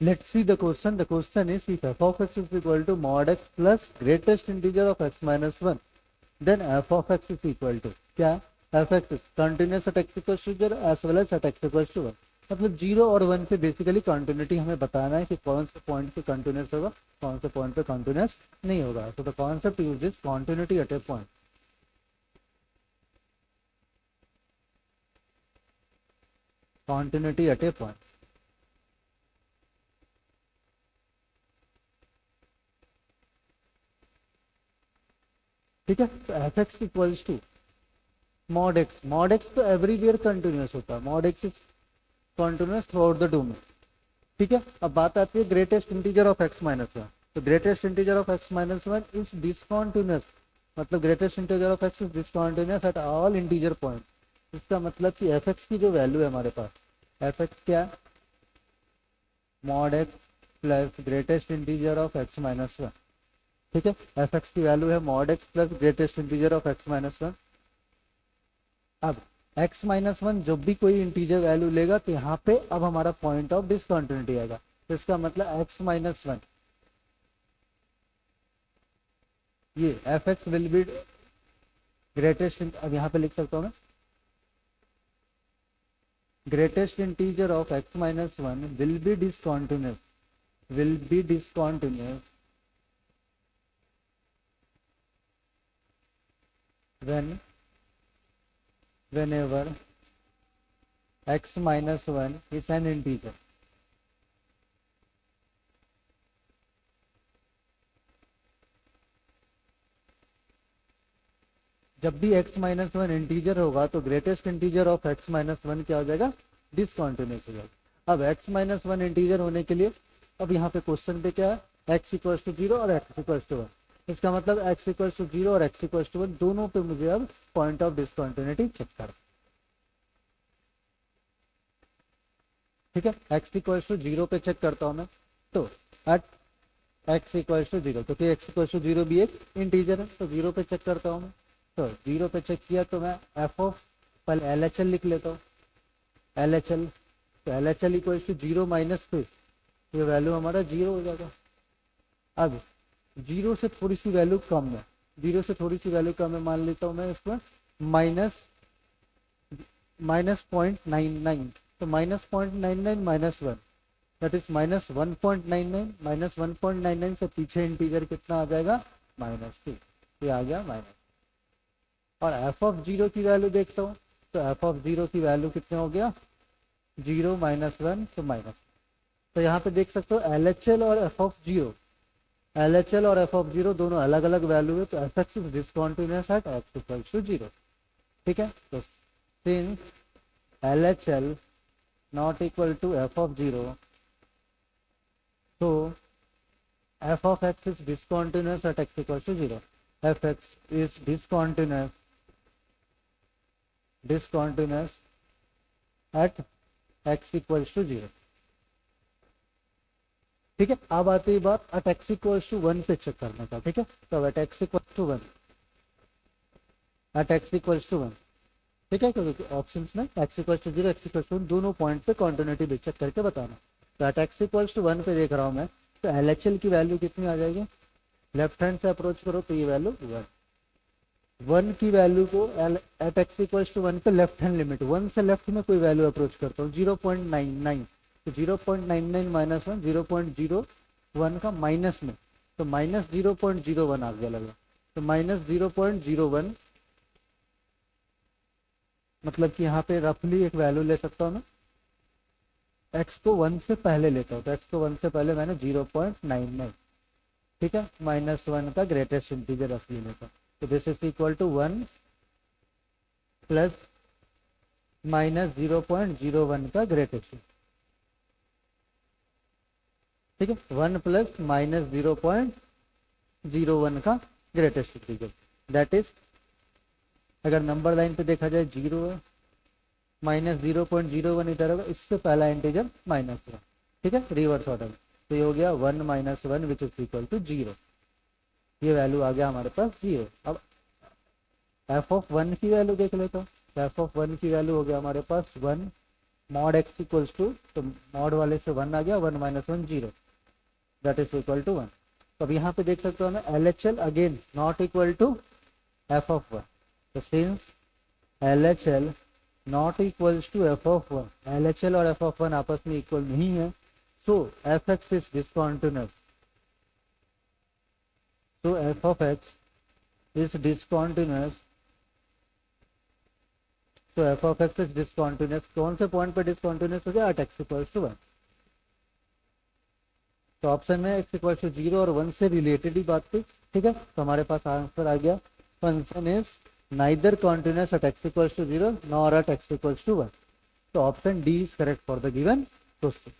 Let's see the question. The question is if f of x is equal to mod x plus greatest integer of x minus 1, then f of x is equal to क्या f x is continuous at x equals to 0 as well as at x equals to 1. मतलब 0 और 1 पे basically continuity हमें बताना है कि कौन से पॉइंट पे कंटिन्यूस होगा, कौन से पॉइंट पे कंटिन्यूस नहीं होगा. तो the concept use is continuity at a point. Continuity at a point. ठीक है. तो F x equals to mod x. Mod x तो एवरीवेयर कंटिन्यूस होता है. Mod x is continuous throughout the domain. ठीक है. अब बात आती है greatest integer of x minus 1. तो greatest integer of x minus 1 is discontinuous. मतलब greatest integer of x is discontinuous at all integer point. इसका मतलब कि एफ एक्स की जो वैल्यू है हमारे पास, एफ एक्स क्या है, mod x plus greatest integer of x minus 1. ठीक है. एफ एक्स की वैल्यू है mod x plus greatest integer of x minus 1. अब x माइनस 1 जब भी कोई इंटीजर वैल्यू लेगा तो यहाँ पे अब हमारा पॉइंट ऑफ डिसकंटिन्यूटी आएगा. तो इसका मतलब x माइनस 1 ये F x will be greatest. अब यहाँ पे लिख सकता हूँ मैं greatest integer of x minus 1 will be discontinuous whenever x minus 1 is an integer. जब भी x माइनस 1 इंटीजर होगा तो greatest integer of x minus 1 क्या हो जाएगा, डिसकंटिन्यूस हो जाएगा. अब x माइनस 1 इंटीजर होने के लिए अब यहाँ पे क्वेश्चन पे क्या है, x इक्वल्स टू 0 और x इक्वल्स टू 1. इसका मतलब x इक्वल्स टू 0 और x इक्वल्स टू 1 दोनों पे मुझे अब पॉइंट ऑफ डिसकंटिन्यूटी चेक करना. ठीक है. x इक्वल्स टू 0 पे चेक करता हूँ मैं. तो एट x इक्वल्स टू 0, तो x इक्वल्स टू 0 भी एक इंटीजर है, तो 0 पे चेक करता हूँ मैं. तो 0 पे चेक किया तो मैं एफ ऑफ पहले एल एच एल लिख लेता हूँ. एल एच एल, तो L H L equals to 0 minus पे ये वैल्यू हमारा 0 हो जाएगा. अब 0 से थोड़ी सी वैल्यू कम है, 0 से थोड़ी सी वैल्यू कम है, मान लेता हूँ मैं इसमें -0.99. तो -0.99 माइनस 1 दैट इज -1.99. -1.99 से पीछे इंटीजर कितना आ जाएगा, -2. ये आ गया माइनस. और एफ ऑफ 0 की वैल्यू देखता हूँ. तो एफ ऑफ 0 की वैल्यू कितना हो गया, 0 माइनस 1 तो माइनस. तो यहाँ पे देख सकते हो एल एच एल और F of 0, L H L और एफ ऑफ 0 दोनों अलग अलग वैल्यू है. तो F X is discontinuous at X equals to 0. ठीक है. तो since L H L not equal to F of 0, तो F of x is discontinuous at X equals to 0. F X is discontinuous at x equals to 0. ठीक है. अब आती है बात एट x इक्वल्स टू 1 पे चेक करने का. ठीक है. तो at x equals to 1, at x equals to 1. ठीक है. क्योंकि ऑप्शंस में x equals to 0, x equals to 1 दोनों पॉइंट पे कंटिन्यूटी भी चेक करके बताना. तो एट x इक्वल्स टू 1 पे देख रहा हूँ मैं. तो एल एच एल की वैल्यू कितनी आ जाएगी, लेफ्ट हैंड से अप्रोच करो तो ये वैल्यू 1 की वैल्यू को एट एक्स इक्वल्स टू 1 पे लेफ्ट हैंड लिमिट 1 से लेफ्ट में कोई वैल्यू अप्रोच करता हूँ 0.99. तो 0.99 माइनस 1 0.01 का माइनस में, तो माइनस 0.01 आ गया लगा. तो माइनस 0.01 मतलब कि यहाँ पे रफली एक वैल्यू ले सकता हूँ मैं. एक्स को 1 से पहले लेता हूँ, तो एक्स को 1 से पहले मैंने 0.99. ठीक है. -1 का ग्रेटेस्ट इंटीजर रफली लेता हूँ. तो this is equal to 1 plus minus 0.01 का ग्रेटेस्ट. ठीक है. 1 प्लस माइनस 0.01 का ग्रेटेस्ट इंटीजर. दैट इज अगर नंबर लाइन पे देखा जाए 0 है, माइनस 0.01 इधर होगा, इससे पहला इंटीजर -1. ठीक है. Reverse order. तो ये हो गया 1 - 1 विच इज इक्वल टू 0. ये वैल्यू आ गया हमारे पास 0. अब एफ ऑफ 1 की वैल्यू देख लेता हूँ. एफ ऑफ 1 की वैल्यू हो गया हमारे पास 1 मॉड एक्स इक्वल्स टू, तो मॉड वाले से 1 आ गया, 1 minus 1 0, that is equal to 1। तो अब यहाँ पे देख सकते हो हमें L H L again not equal to F of 1, तो since L H L not equals to F of 1, L H L और एफ ऑफ 1 आपस में इक्वल नहीं है, so F X is discontinuous, so f of x is discontinuous, तो F of x is discontinuous, कौन से point पे discontinuous हो गया, एट एक्स इक्वल्स टू 1। तो ऑप्शन में एक्स इक्वल टू 0 और 1 से रिलेटेड ही बात थी, ठीक है। तो हमारे पास आंसर आ गया, function is neither continuous at X equal to 0 nor at X equal to 1। तो option D is correct for the given question.